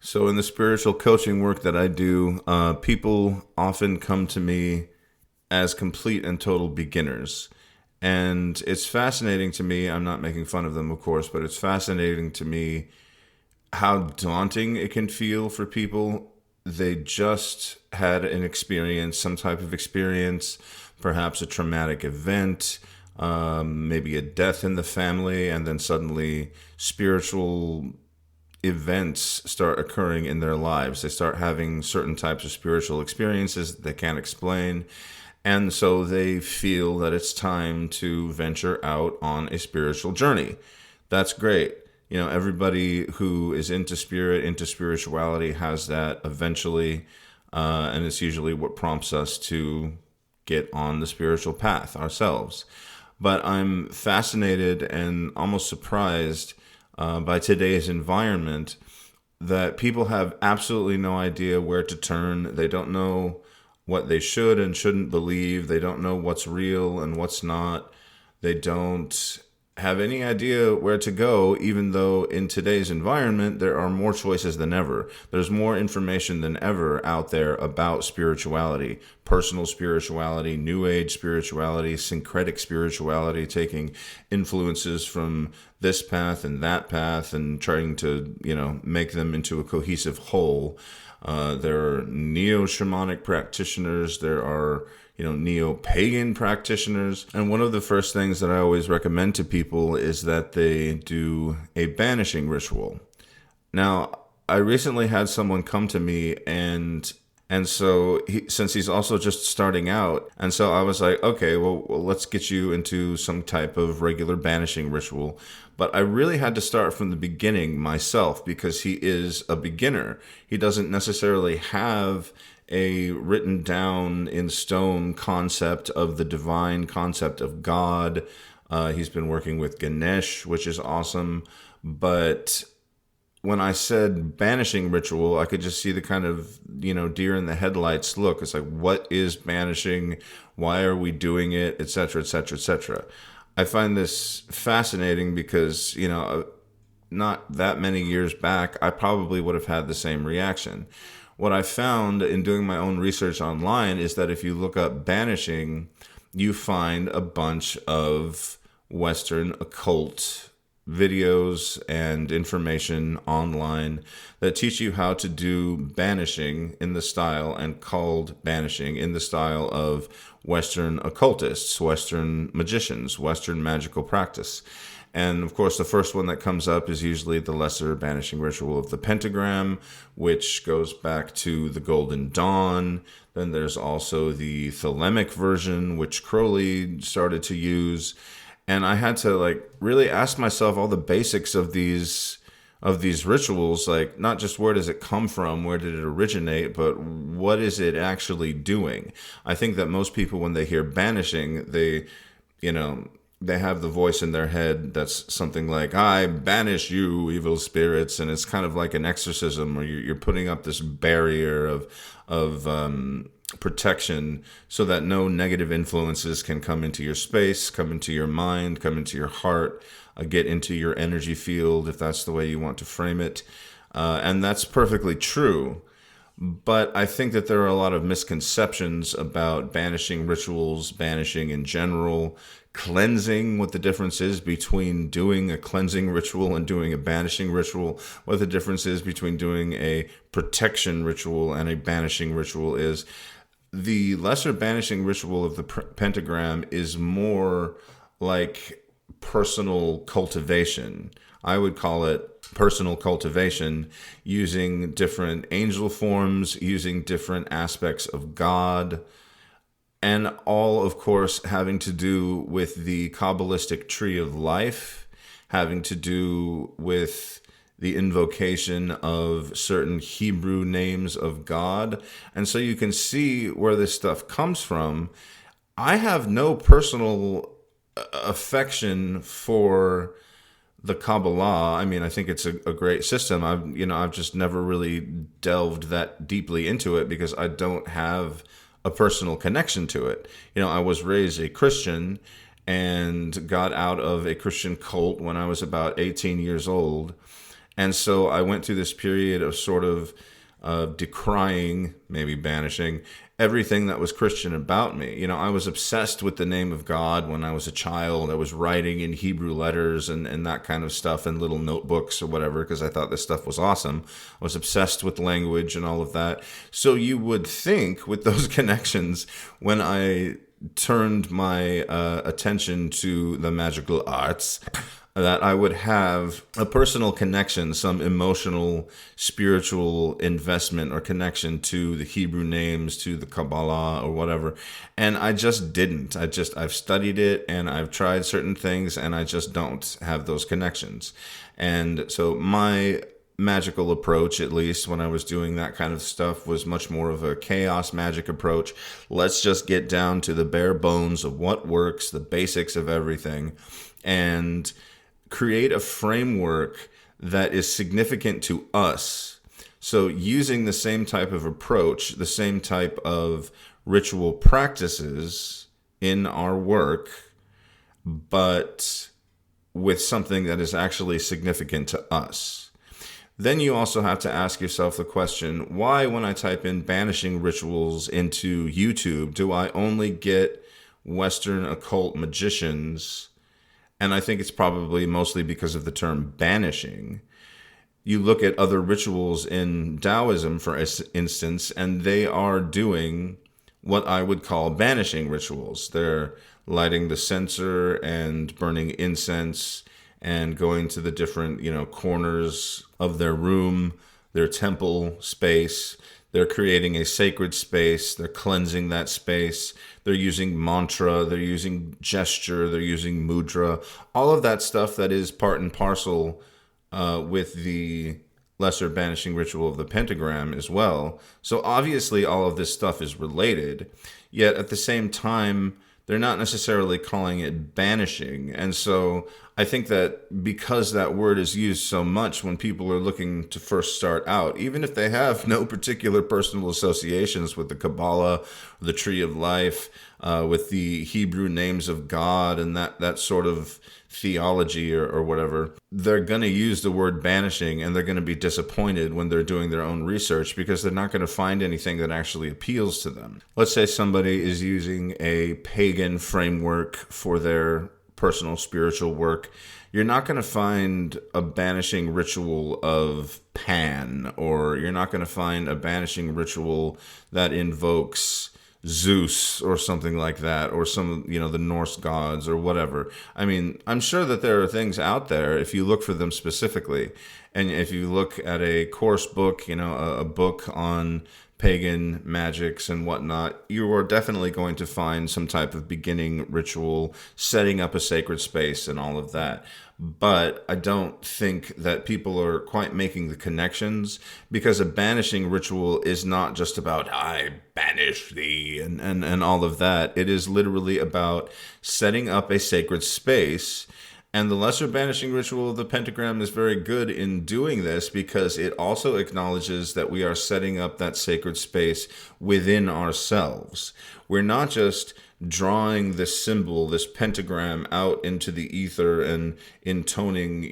So, in the spiritual coaching work that I do, people often come to me as complete and total beginners. And it's fascinating to me. I'm not making fun of them, of course, but it's fascinating to me how daunting it can feel for people. They just had an experience, some type of experience, perhaps a traumatic event, maybe a death in the family, and then suddenly spiritual events start occurring in their lives. They start having certain types of spiritual experiences that they can't explain. And so they feel that it's time to venture out on a spiritual journey. That's great. Everybody who is into spirit, into spirituality has that eventually. And it's usually what prompts us to get on the spiritual path ourselves. But I'm fascinated and almost surprised by today's environment that people have absolutely no idea where to turn. They don't know what they should and shouldn't believe. They don't know what's real and what's not. They don't have any idea where to go, even though in today's environment there are more choices than ever. There's more information than ever out there about spirituality, personal spirituality, new age spirituality, syncretic spirituality, taking influences from this path and that path and trying to, make them into a cohesive whole. There are neo-shamanic practitioners. There are neo-pagan practitioners. And one of the first things that I always recommend to people is that they do a banishing ritual. Now, I recently had someone come to me and so since he's also just starting out, and so I was like, okay, well, let's get you into some type of regular banishing ritual. But I really had to start from the beginning myself because he is a beginner. He doesn't necessarily have a written down in stone concept of the divine, concept of God. He's been working with Ganesh, which is awesome. But when I said banishing ritual, I could just see the kind of, deer in the headlights look. It's like, what is banishing? Why are we doing it? Et cetera, et cetera, et cetera. I find this fascinating because, not that many years back, I probably would have had the same reaction. What I found in doing my own research online is that if you look up banishing, you find a bunch of Western occult videos and information online that teach you how to do banishing in the style and called banishing in the style of Western occultists, Western magicians, Western magical practice. And of course, the first one that comes up is usually the lesser banishing ritual of the pentagram, which goes back to the Golden Dawn. Then there's also the Thelemic version, which Crowley started to use. And I had to really ask myself all the basics of these rituals, like not just where does it come from, where did it originate, but what is it actually doing? I think that most people, when they hear banishing, they have the voice in their head that's something like, I banish you, evil spirits. And it's kind of like an exorcism where you're putting up this barrier of protection so that no negative influences can come into your space, come into your mind, come into your heart, get into your energy field, if that's the way you want to frame it. And that's perfectly true. But I think that there are a lot of misconceptions about banishing rituals, banishing in general, cleansing, what the difference is between doing a cleansing ritual and doing a banishing ritual, what the difference is between doing a protection ritual and a banishing ritual is. The lesser banishing ritual of the pentagram is more like personal cultivation. I would call it personal cultivation, using different angel forms, using different aspects of God, and all, of course, having to do with the Kabbalistic tree of life, having to do with the invocation of certain Hebrew names of God. And so you can see where this stuff comes from. I have no personal affection for the Kabbalah. I mean, I think it's a great system. I've just never really delved that deeply into it because I don't have a personal connection to it. I was raised a Christian and got out of a Christian cult when I was about 18 years old. And so I went through this period of sort of decrying, maybe banishing, everything that was Christian about me. You know, I was obsessed with the name of God when I was a child. I was writing in Hebrew letters and that kind of stuff in little notebooks or whatever because I thought this stuff was awesome. I was obsessed with language and all of that. So you would think with those connections, when I turned my attention to the magical arts, that I would have a personal connection, some emotional, spiritual investment or connection to the Hebrew names, to the Kabbalah or whatever. And I just didn't. I've studied it and I've tried certain things and I just don't have those connections. And so my magical approach, at least when I was doing that kind of stuff, was much more of a chaos magic approach. Let's just get down to the bare bones of what works, the basics of everything, and create a framework that is significant to us. So using the same type of approach, the same type of ritual practices in our work, but with something that is actually significant to us. Then you also have to ask yourself the question, why, when I type in banishing rituals into YouTube, do I only get Western occult magicians? And I think it's probably mostly because of the term banishing. You look at other rituals in Taoism, for instance, and they are doing what I would call banishing rituals. They're lighting the censer and burning incense and going to the different, corners of their room, their temple space. They're creating a sacred space. They're cleansing that space. They're using mantra. They're using gesture. They're using mudra. All of that stuff that is part and parcel with the lesser banishing ritual of the pentagram as well. So obviously all of this stuff is related. Yet at the same time, they're not necessarily calling it banishing. And so I think that because that word is used so much when people are looking to first start out, even if they have no particular personal associations with the Kabbalah, the Tree of Life, with the Hebrew names of God and that sort of theology or whatever, they're going to use the word banishing and they're going to be disappointed when they're doing their own research because they're not going to find anything that actually appeals to them. Let's say somebody is using a pagan framework for their personal spiritual work. You're not going to find a banishing ritual of Pan, or you're not going to find a banishing ritual that invokes Zeus or something like that, or some, the Norse gods or whatever. I mean, I'm sure that there are things out there if you look for them specifically. And if you look at a course book, a book on pagan magics and whatnot, you are definitely going to find some type of beginning ritual, setting up a sacred space and all of that. But I don't think that people are quite making the connections, because a banishing ritual is not just about I banish thee and all of that. It is literally about setting up a sacred space. And the lesser banishing ritual of the pentagram is very good in doing this because it also acknowledges that we are setting up that sacred space within ourselves. We're not just drawing this symbol, this pentagram, out into the ether and intoning,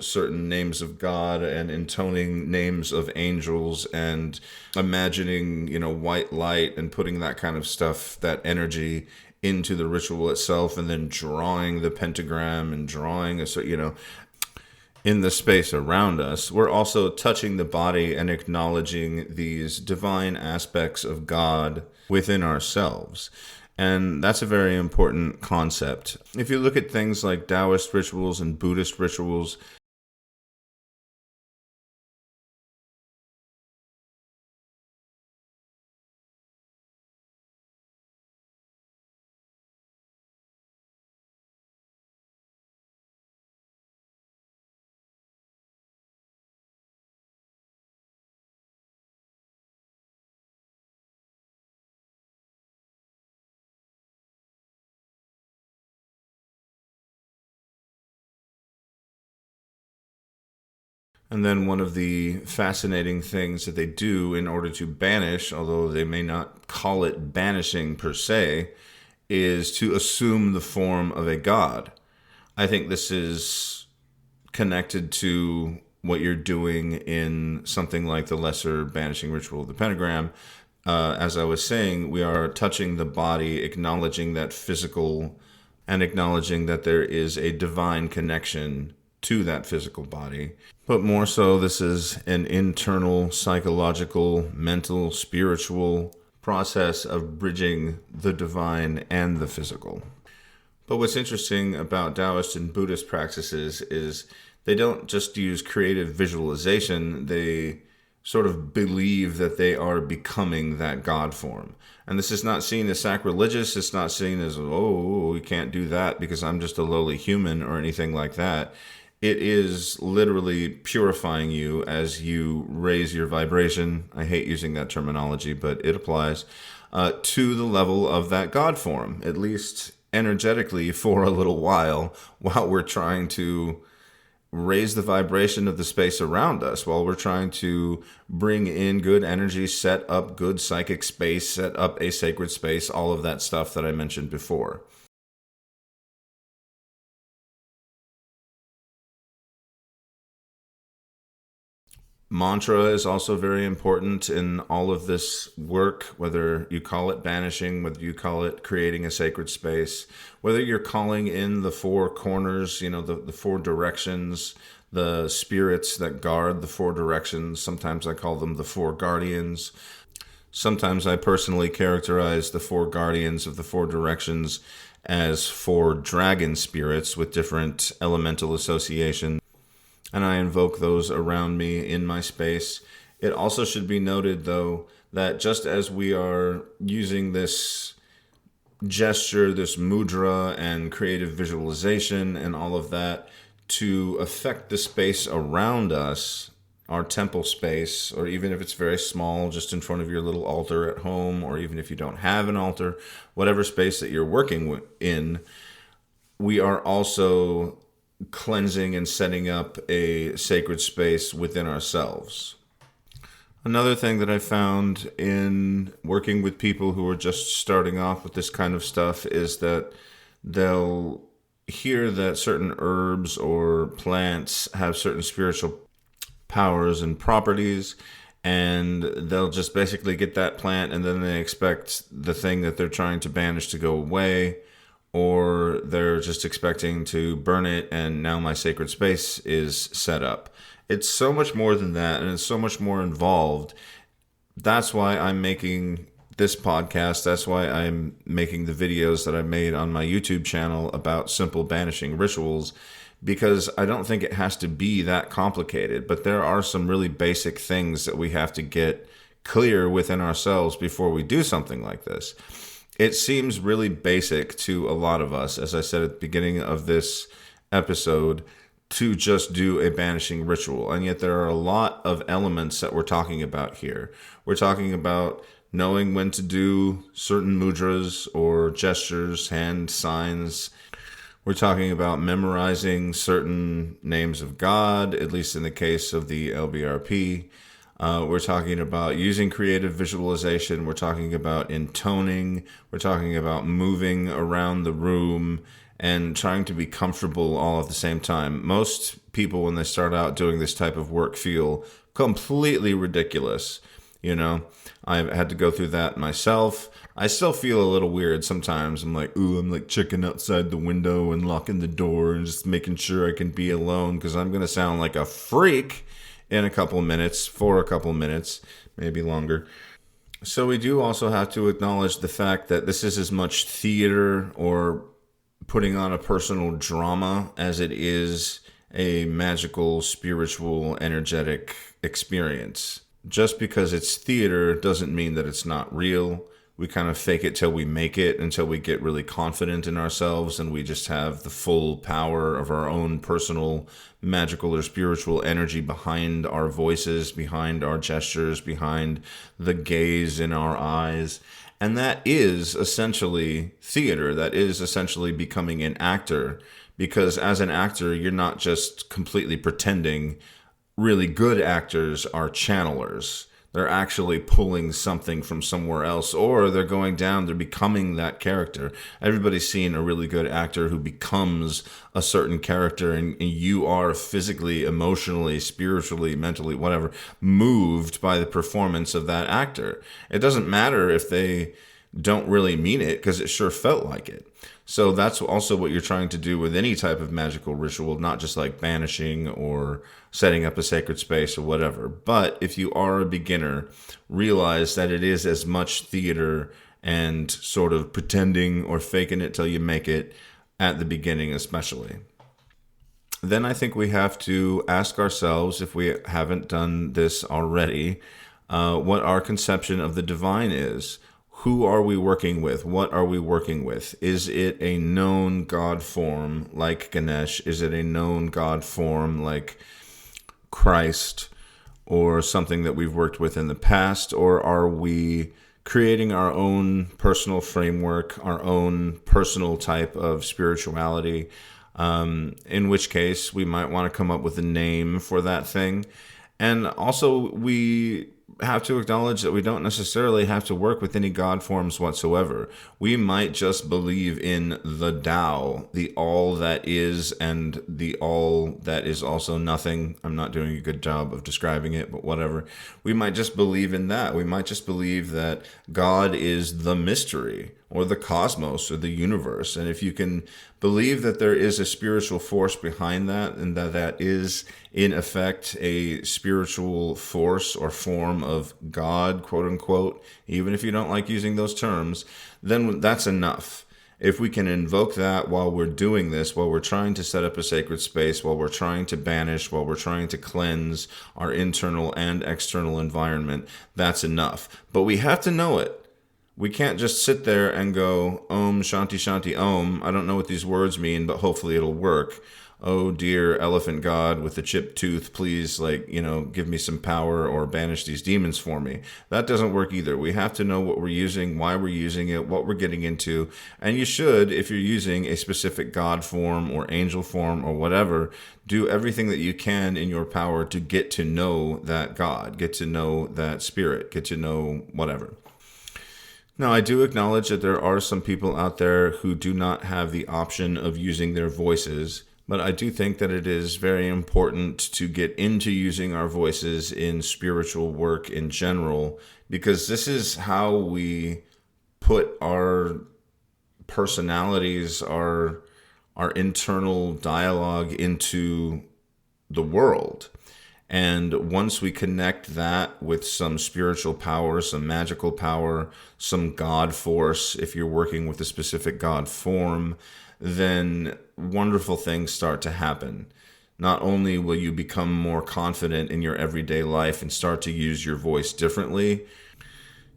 certain names of God and intoning names of angels and imagining, white light and putting that kind of stuff, that energy into the ritual itself, and then drawing the pentagram and drawing in the space around us. We're also touching the body and acknowledging these divine aspects of God within ourselves. And that's a very important concept. If you look at things like Taoist rituals and Buddhist rituals, and then one of the fascinating things that they do in order to banish, although they may not call it banishing per se, is to assume the form of a god. I think this is connected to what you're doing in something like the lesser banishing ritual of the pentagram. As I was saying, we are touching the body, acknowledging that physical, and acknowledging that there is a divine connection to that physical body. But more so, this is an internal, psychological, mental, spiritual process of bridging the divine and the physical. But what's interesting about Taoist and Buddhist practices is they don't just use creative visualization, they sort of believe that they are becoming that God form. And this is not seen as sacrilegious. It's not seen as, oh, we can't do that because I'm just a lowly human or anything like that. It is literally purifying you as you raise your vibration. I hate using that terminology, but it applies to the level of that God form, at least energetically for a little while we're trying to raise the vibration of the space around us, while we're trying to bring in good energy, set up good psychic space, set up a sacred space, all of that stuff that I mentioned before. Mantra is also very important in all of this work, whether you call it banishing, whether you call it creating a sacred space, whether you're calling in the four corners, the four directions, the spirits that guard the four directions. Sometimes I call them the four guardians. Sometimes I personally characterize the four guardians of the four directions as four dragon spirits with different elemental associations, and I invoke those around me in my space. It also should be noted, though, that just as we are using this gesture, this mudra and creative visualization and all of that to affect the space around us, our temple space, or even if it's very small, just in front of your little altar at home, or even if you don't have an altar, whatever space that you're working in, we are also cleansing and setting up a sacred space within ourselves. Another thing that I found in working with people who are just starting off with this kind of stuff is that they'll hear that certain herbs or plants have certain spiritual powers and properties, and they'll just basically get that plant and then they expect the thing that they're trying to banish to go away, or they're just expecting to burn it and now my sacred space is set up. It's so much more than that, and it's so much more involved. That's why I'm making this podcast. That's why I'm making the videos that I made on my YouTube channel about simple banishing rituals, because I don't think it has to be that complicated, but there are some really basic things that we have to get clear within ourselves before we do something like this. It seems really basic to a lot of us, as I said at the beginning of this episode, to just do a banishing ritual. And yet there are a lot of elements that we're talking about here. We're talking about knowing when to do certain mudras or gestures, hand signs. We're talking about memorizing certain names of God, at least in the case of the LBRP. We're talking about using creative visualization. We're talking about intoning. We're talking about moving around the room and trying to be comfortable all at the same time. Most people, when they start out doing this type of work, feel completely ridiculous. I've had to go through that myself. I still feel a little weird sometimes. I'm like, I'm like checking outside the window and locking the door and just making sure I can be alone, because I'm going to sound like a freak in a couple of minutes, for a couple of minutes, maybe longer. So we do also have to acknowledge the fact that this is as much theater or putting on a personal drama as it is a magical, spiritual, energetic experience. Just because it's theater doesn't mean that it's not real. We kind of fake it till we make it, until we get really confident in ourselves and we just have the full power of our own personal magical or spiritual energy behind our voices, behind our gestures, behind the gaze in our eyes. And that is essentially theater. That is essentially becoming an actor, because as an actor, you're not just completely pretending. Really good actors are channelers. They're actually pulling something from somewhere else, or they're going down, they're becoming that character. Everybody's seen a really good actor who becomes a certain character, and you are physically, emotionally, spiritually, mentally, whatever, moved by the performance of that actor. It doesn't matter if they don't really mean it, because it sure felt like it. So that's also what you're trying to do with any type of magical ritual, not just like banishing or setting up a sacred space or whatever. But if you are a beginner, realize that it is as much theater and sort of pretending or faking it till you make it at the beginning, especially. Then I think we have to ask ourselves, if we haven't done this already, what our conception of the divine is. Who are we working with? What are we working with? Is it a known God form like Ganesh? Is it a known God form like Christ, or something that we've worked with in the past? Or are we creating our own personal framework, our own personal type of spirituality? In which case, we might want to come up with a name for that thing. And also, we have to acknowledge that we don't necessarily have to work with any God forms whatsoever. We might just believe in the Tao, the all that is, and the all that is also nothing. I'm not doing a good job of describing it, but whatever. We might just believe in that. We might just believe that God is the mystery, or the cosmos, or the universe. And if you can believe that there is a spiritual force behind that, and that that is in effect a spiritual force or form of God, quote unquote, even if you don't like using those terms, then that's enough. If we can invoke that while we're doing this, while we're trying to set up a sacred space, while we're trying to banish, while we're trying to cleanse our internal and external environment, that's enough. But we have to know it. We can't just sit there and go, Om Shanti Shanti Om. I don't know what these words mean, but hopefully it'll work. Oh dear elephant god with the chipped tooth, please, give me some power or banish these demons for me. That doesn't work either. We have to know what we're using, why we're using it, what we're getting into. And you should, if you're using a specific god form or angel form or whatever, do everything that you can in your power to get to know that God, get to know that spirit, get to know whatever. Now, I do acknowledge that there are some people out there who do not have the option of using their voices, but I do think that it is very important to get into using our voices in spiritual work in general, because this is how we put our personalities, our internal dialogue into the world. And once we connect that with some spiritual power, some magical power, some God force, if you're working with a specific God form, then wonderful things start to happen. Not only will you become more confident in your everyday life and start to use your voice differently,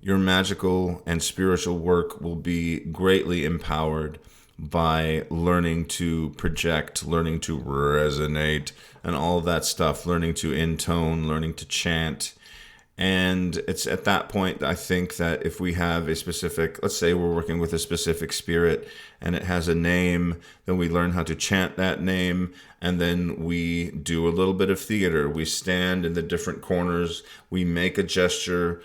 your magical and spiritual work will be greatly empowered by learning to project, learning to resonate, and all of that stuff, learning to intone, learning to chant. And it's at that point, I think, that if we have a specific, let's say we're working with a specific spirit and it has a name, then we learn how to chant that name, and then we do a little bit of theater. We stand in the different corners, we make a gesture,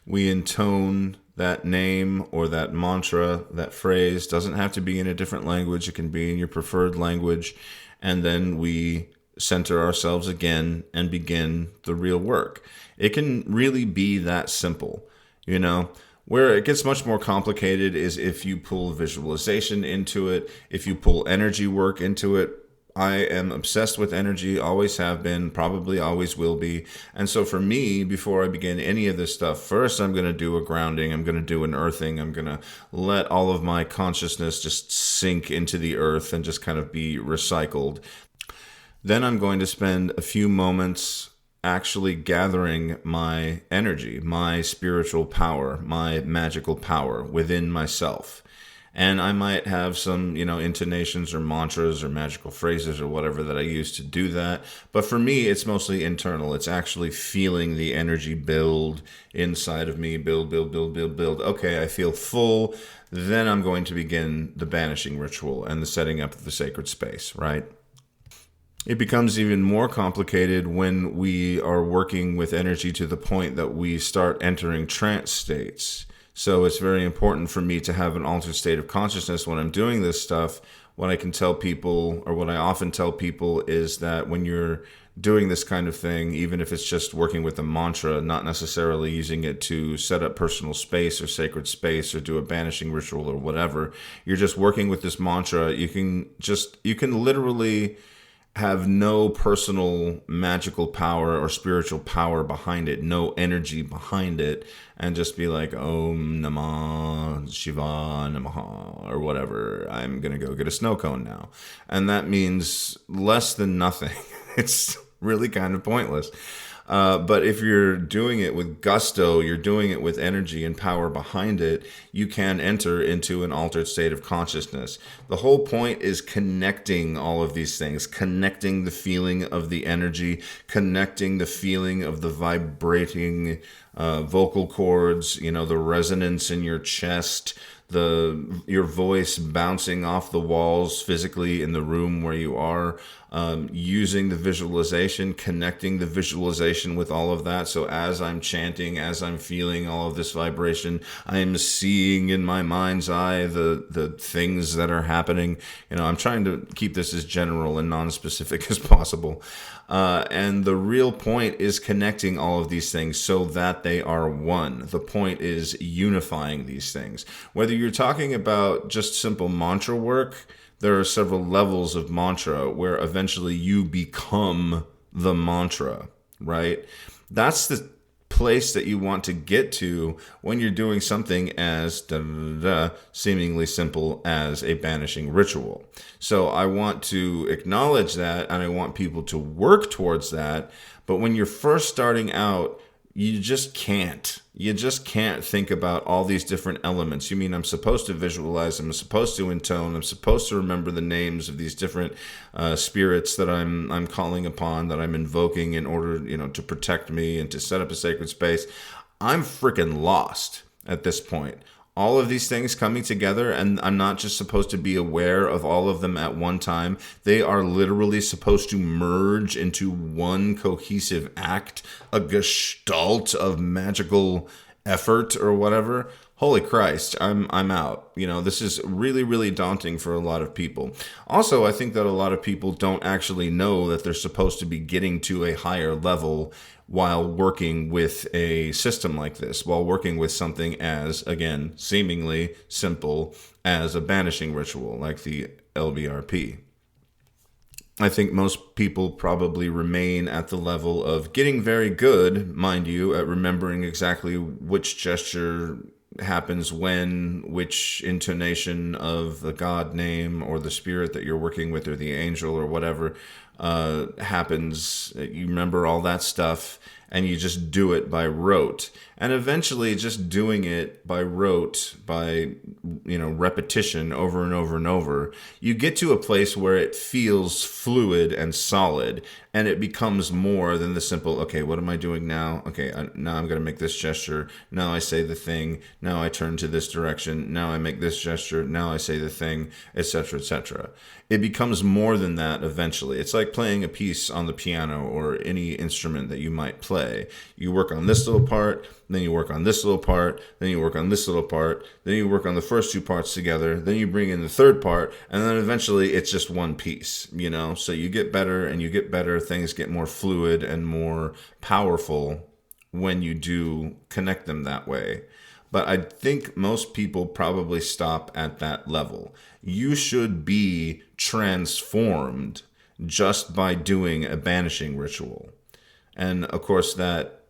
we intone that name or that mantra, that phrase. Doesn't have to be in a different language. It can be in your preferred language. And then we center ourselves again and begin the real work. It can really be that simple, Where it gets much more complicated is if you pull visualization into it, if you pull energy work into it. I am obsessed with energy, always have been, probably always will be. And so for me, before I begin any of this stuff, first I'm going to do a grounding, I'm going to do an earthing, I'm going to let all of my consciousness just sink into the earth and just kind of be recycled. Then I'm going to spend a few moments actually gathering my energy, my spiritual power, my magical power within myself. And I might have some, intonations or mantras or magical phrases or whatever that I use to do that. But for me, it's mostly internal. It's actually feeling the energy build inside of me, build. Okay, I feel full. Then I'm going to begin the banishing ritual and the setting up of the sacred space, right? It becomes even more complicated when we are working with energy to the point that we start entering trance states. So it's very important for me to have an altered state of consciousness when I'm doing this stuff. What I can tell people, or what I often tell people, is that when you're doing this kind of thing, even if it's just working with a mantra, not necessarily using it to set up personal space or sacred space or do a banishing ritual or whatever, you're just working with this mantra. You can literally have no personal magical power or spiritual power behind it, no energy behind it, and just be like, Om Namah Shiva Namaha, or whatever. I'm going to go get a snow cone now. And that means less than nothing. It's really kind of pointless. But if you're doing it with gusto, you're doing it with energy and power behind it, you can enter into an altered state of consciousness. The whole point is connecting all of these things, connecting the feeling of the energy, connecting the feeling of the vibrating vocal cords, the resonance in your chest, your voice bouncing off the walls physically in the room where you are, using the visualization, connecting the visualization with all of that. So as I'm chanting, as I'm feeling all of this vibration, I am seeing in my mind's eye the things that are happening. I'm trying to keep this as general and non-specific as possible. And the real point is connecting all of these things so that they are one. The point is unifying these things. Whether you're talking about just simple mantra work, there are several levels of mantra where eventually you become the mantra, right? That's the place that you want to get to when you're doing something as seemingly simple as a banishing ritual. So I want to acknowledge that, and I want people to work towards that. But when you're first starting out, you just can't. You just can't think about all these different elements. You mean I'm supposed to visualize, I'm supposed to intone, I'm supposed to remember the names of these different spirits that I'm calling upon, that I'm invoking in order, to protect me and to set up a sacred space. I'm freaking lost at this point. All of these things coming together, and I'm not just supposed to be aware of all of them at one time. They are literally supposed to merge into one cohesive act, a gestalt of magical effort or whatever. Holy Christ, I'm out. This is really, really daunting for a lot of people. Also, I think that a lot of people don't actually know that they're supposed to be getting to a higher level while working with a system like this, while working with something as, again, seemingly simple as a banishing ritual like the LBRP. I think most people probably remain at the level of getting very good, mind you, at remembering exactly which gesture happens when, which intonation of the God name or the spirit that you're working with or the angel or whatever happens. You remember all that stuff, and you just do it by rote. And eventually just doing it by rote, by repetition over and over and over, you get to a place where it feels fluid and solid, and it becomes more than the simple, okay, what am I doing now? Okay, now I'm going to make this gesture. Now I say the thing. Now I turn to this direction. Now I make this gesture. Now I say the thing, etc., etc. It becomes more than that eventually. It's like playing a piece on the piano or any instrument that you might play. You work on this little part, then you work on this little part, then you work on this little part, then you work on the first two parts together, then you bring in the third part, and then eventually it's just one piece, So you get better and you get better, things get more fluid and more powerful when you do connect them that way. But I think most people probably stop at that level. You should be transformed just by doing a banishing ritual. And of course that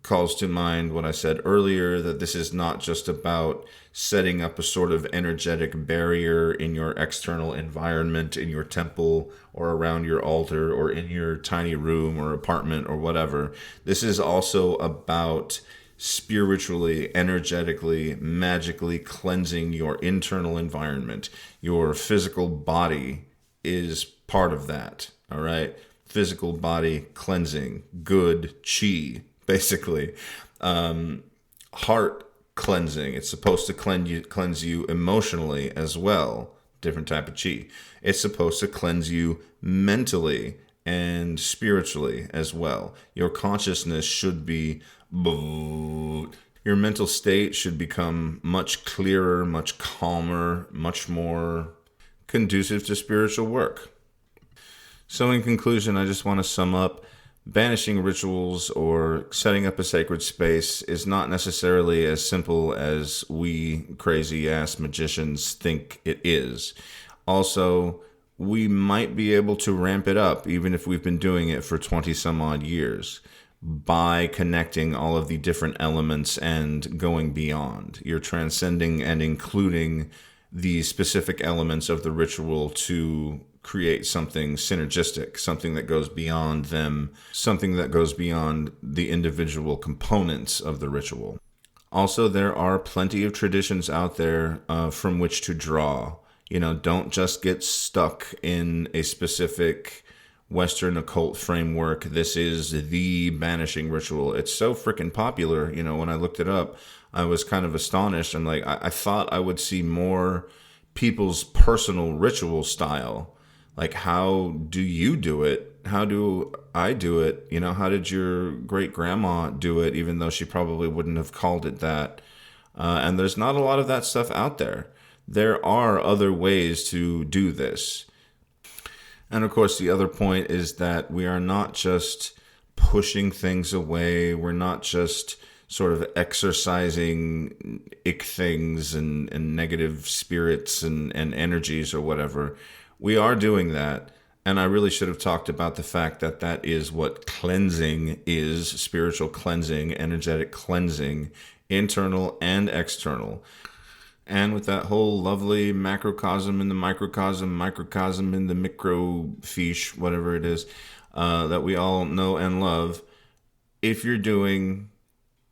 calls to mind what I said earlier, that this is not just about setting up a sort of energetic barrier in your external environment, in your temple or around your altar or in your tiny room or apartment or whatever. This is also about spiritually, energetically, magically cleansing your internal environment. Your physical body is part of that, all right? Physical body cleansing, good chi, basically. Heart cleansing. It's supposed to cleanse you emotionally as well. different type of chi. It's supposed to cleanse you mentally and spiritually as well. Your consciousness should be, your mental state should become much clearer, much calmer, much more conducive to spiritual work. So in conclusion, I just want to sum up. Banishing rituals or setting up a sacred space is not necessarily as simple as we crazy-ass magicians think it is. Also, we might be able to ramp it up, even if we've been doing it for 20 some odd years, by connecting all of the different elements and going beyond. You're transcending and including the specific elements of the ritual to create something synergistic, something that goes beyond them, something that goes beyond the individual components of the ritual. Also, there are plenty of traditions out there from which to draw. Don't just get stuck in a specific Western occult framework. This is the banishing ritual. It's so freaking popular. When I looked it up, I was kind of astonished. And I thought I would see more people's personal ritual style. Like, how do you do it? How do I do it? How did your great grandma do it, even though she probably wouldn't have called it that? And there's not a lot of that stuff out there. There are other ways to do this. And of course, the other point is that we are not just pushing things away. We're not just sort of exercising ick things and negative spirits and energies or whatever. We are doing that, and I really should have talked about the fact that that is what cleansing is: spiritual cleansing, energetic cleansing, internal and external. And with that whole lovely macrocosm in the microcosm, microcosm in the microfiche, whatever it is, that we all know and love, if you're doing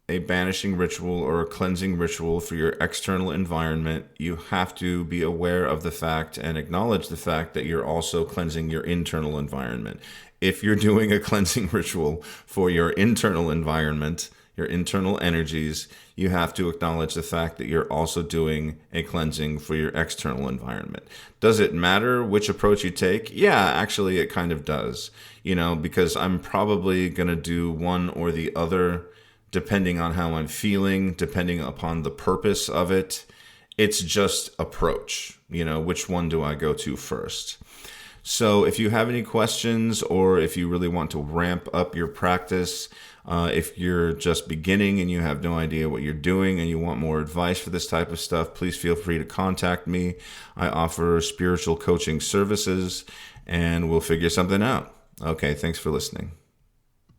a banishing ritual or a cleansing ritual for your external environment, you have to be aware of the fact and acknowledge the fact that you're also cleansing your internal environment. If you're doing a cleansing ritual for your internal environment, your internal energies, you have to acknowledge the fact that you're also doing a cleansing for your external environment. Does it matter which approach you take? Yeah, actually it kind of does, because I'm probably going to do one or the other depending on how I'm feeling, depending upon the purpose of it. It's just approach, which one do I go to first? So if you have any questions, or if you really want to ramp up your practice, if you're just beginning and you have no idea what you're doing and you want more advice for this type of stuff, please feel free to contact me. I offer spiritual coaching services, and we'll figure something out. Okay, thanks for listening.